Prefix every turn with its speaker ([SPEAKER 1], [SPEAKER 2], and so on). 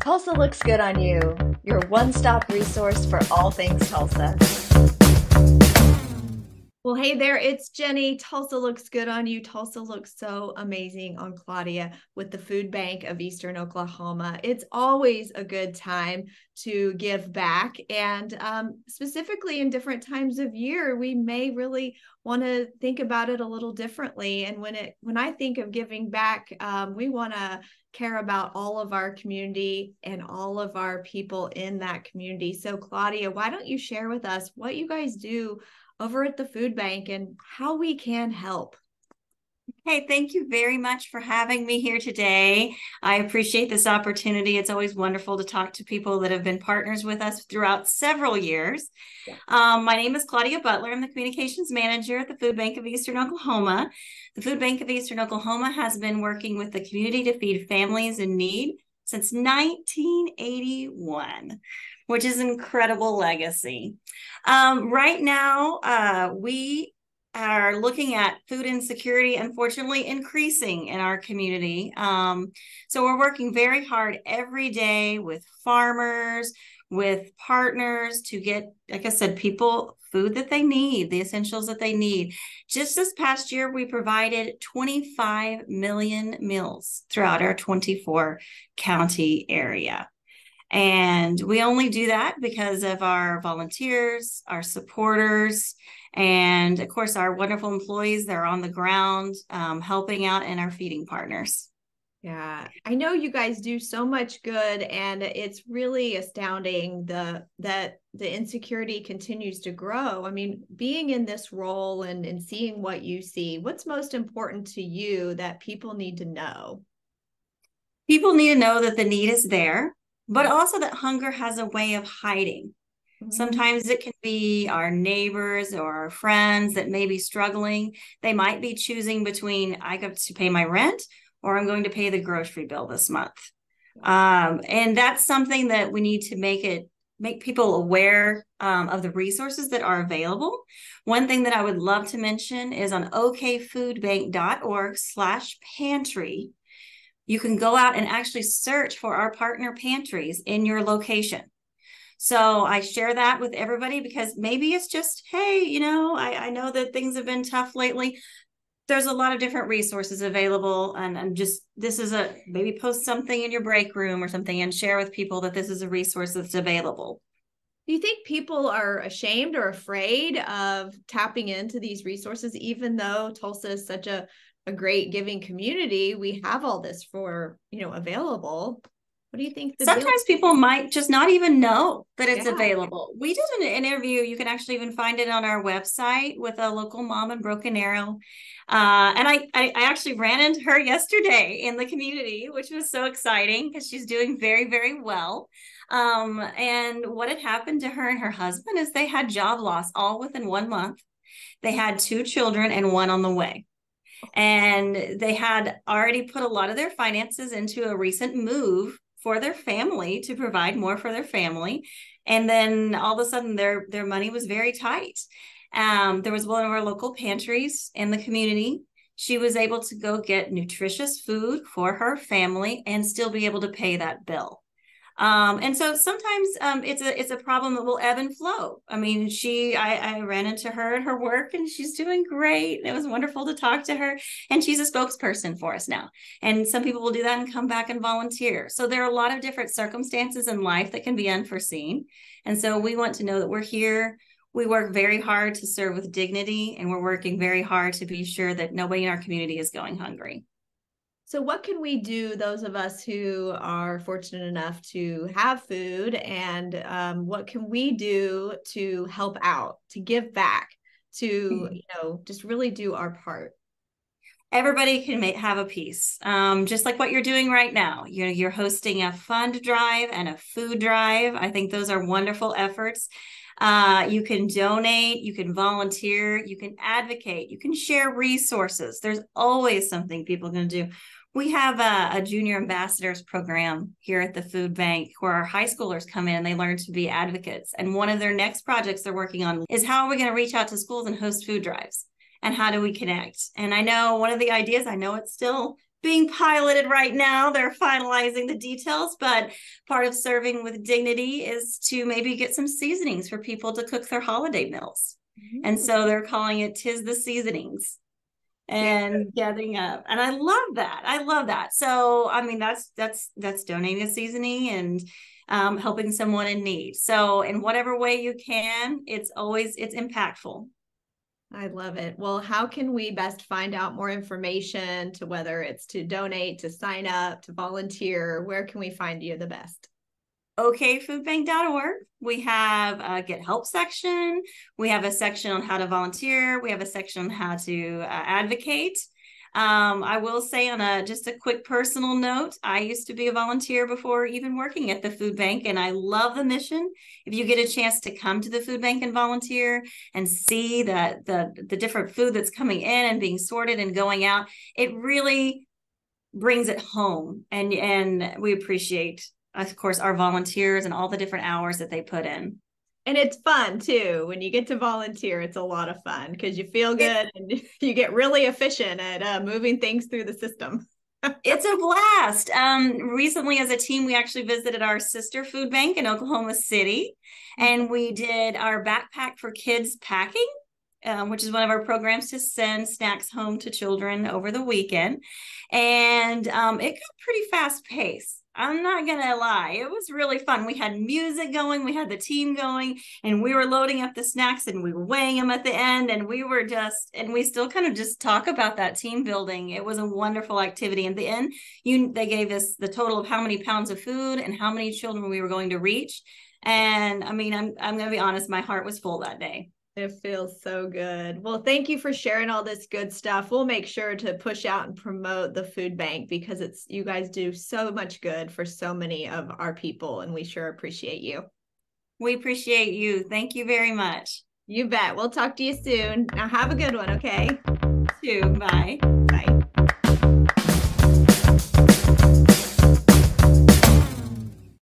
[SPEAKER 1] Tulsa looks good on you, your one-stop resource for all things Tulsa. Well, hey there, it's Jennie. Tulsa looks good on you. Tulsa looks so amazing on Claudia with the Food Bank of Eastern Oklahoma. It's always a good time to give back. And specifically in different times of year, we may really want to think about it a little differently. And when I think of giving back, we want to care about all of our community and all of our people in that community. So Claudia, why don't you share with us what you guys do over at the food bank and how we can help?
[SPEAKER 2] Hey, thank you very much for having me here today. I appreciate this opportunity. It's always wonderful to talk to people that have been partners with us throughout several years.
[SPEAKER 1] Yeah.
[SPEAKER 2] My name is Claudia Butler. I'm the communications manager at the Food Bank of Eastern Oklahoma. The Food Bank of Eastern Oklahoma has been working with the community to feed families in need since 1981, which is an incredible legacy. Right now, we are looking at food insecurity, unfortunately, increasing in our community. So we're working very hard every day with farmers, with partners to get, like I said, people food that they need, the essentials that they need. Just this past year, we provided 25 million meals throughout our 24 county area. And we only do that because of our volunteers, our supporters, and of course, our wonderful employees that are on the ground helping out, and our feeding partners.
[SPEAKER 1] Yeah, I know you guys do so much good, and it's really astounding that the insecurity continues to grow. I mean, being in this role and seeing what you see, what's most important to you that people need to know?
[SPEAKER 2] People need to know that the need is there, but also that hunger has a way of hiding. Sometimes it can be our neighbors or our friends that may be struggling. They might be choosing between, I got to pay my rent or I'm going to pay the grocery bill this month. And that's something that we need to make people aware of the resources that are available. One thing that I would love to mention is on okfoodbank.org/pantry. You can go out and actually search for our partner pantries in your location. So I share that with everybody because maybe it's just, hey, I know that things have been tough lately. There's a lot of different resources available. And maybe post something in your break room or something and share with people that this is a resource that's available.
[SPEAKER 1] Do you think people are ashamed or afraid of tapping into these resources, even though Tulsa is such a great giving community? We have all this available. What do you think the deal?
[SPEAKER 2] Sometimes people might just not even know that it's
[SPEAKER 1] Yeah.
[SPEAKER 2] available. We did an interview. You can actually even find it on our website with a local mom in Broken Arrow. And I actually ran into her yesterday in the community, which was so exciting because she's doing very, very well. And what had happened to her and her husband is they had job loss all within 1 month. They had 2 children and 1 on the way. And they had already put a lot of their finances into a recent move for their family to provide more for their family. And then all of a sudden their money was very tight. There was one of our local pantries in the community. She was able to go get nutritious food for her family and still be able to pay that bill. And so sometimes it's a problem that will ebb and flow. I mean, I ran into her at her work and she's doing great. It was wonderful to talk to her. And she's a spokesperson for us now. And some people will do that and come back and volunteer. So there are a lot of different circumstances in life that can be unforeseen. And so we want to know that we're here. We work very hard to serve with dignity, and we're working very hard to be sure that nobody in our community is going hungry.
[SPEAKER 1] So what can we do, those of us who are fortunate enough to have food, and what can we do to help out, to give back, to, just really do our part?
[SPEAKER 2] Everybody can have a piece, just like what you're doing right now. You're hosting a fund drive and a food drive. I think those are wonderful efforts. You can donate, you can volunteer, you can advocate, you can share resources. There's always something people can do. We have a junior ambassadors program here at the food bank where our high schoolers come in and they learn to be advocates. And one of their next projects they're working on is how are we going to reach out to schools and host food drives? And how do we connect? And I know one of the ideas, I know it's still being piloted right now. They're finalizing the details, but part of serving with dignity is to maybe get some seasonings for people to cook their holiday meals. And so they're calling it "Tis the Seasonings" and gathering up. And I love that. I love that. So, I mean, that's donating a seasoning and helping someone in need. So in whatever way you can, it's impactful.
[SPEAKER 1] I love it. Well, how can we best find out more information, to whether it's to donate, to sign up, to volunteer? Where can we find you the best?
[SPEAKER 2] okfoodbank.org. We have a get help section. We have a section on how to volunteer. We have a section on how to advocate. I will say, on just a quick personal note, I used to be a volunteer before even working at the food bank, and I love the mission. If you get a chance to come to the food bank and volunteer and see the different food that's coming in and being sorted and going out, it really brings it home. And we appreciate, of course, our volunteers and all the different hours that they put in.
[SPEAKER 1] And it's fun too. When you get to volunteer, it's a lot of fun because you feel good and you get really efficient at moving things through the system.
[SPEAKER 2] It's a blast. Recently, as a team, we actually visited our sister food bank in Oklahoma City, and we did our backpack for kids packing, which is one of our programs to send snacks home to children over the weekend. And it got pretty fast paced. I'm not going to lie. It was really fun. We had music going, we had the team going, and we were loading up the snacks and we were weighing them at the end. And we still kind of just talk about that team building. It was a wonderful activity. In the end, they gave us the total of how many pounds of food and how many children we were going to reach. And I mean, I'm going to be honest, my heart was full that day.
[SPEAKER 1] It feels so good. Well, thank you for sharing all this good stuff. We'll make sure to push out and promote the food bank because you guys do so much good for so many of our people, and we sure appreciate you.
[SPEAKER 2] We appreciate you. Thank you very much.
[SPEAKER 1] You bet. We'll talk to you soon. Now have a good one, okay?
[SPEAKER 2] You too. Bye.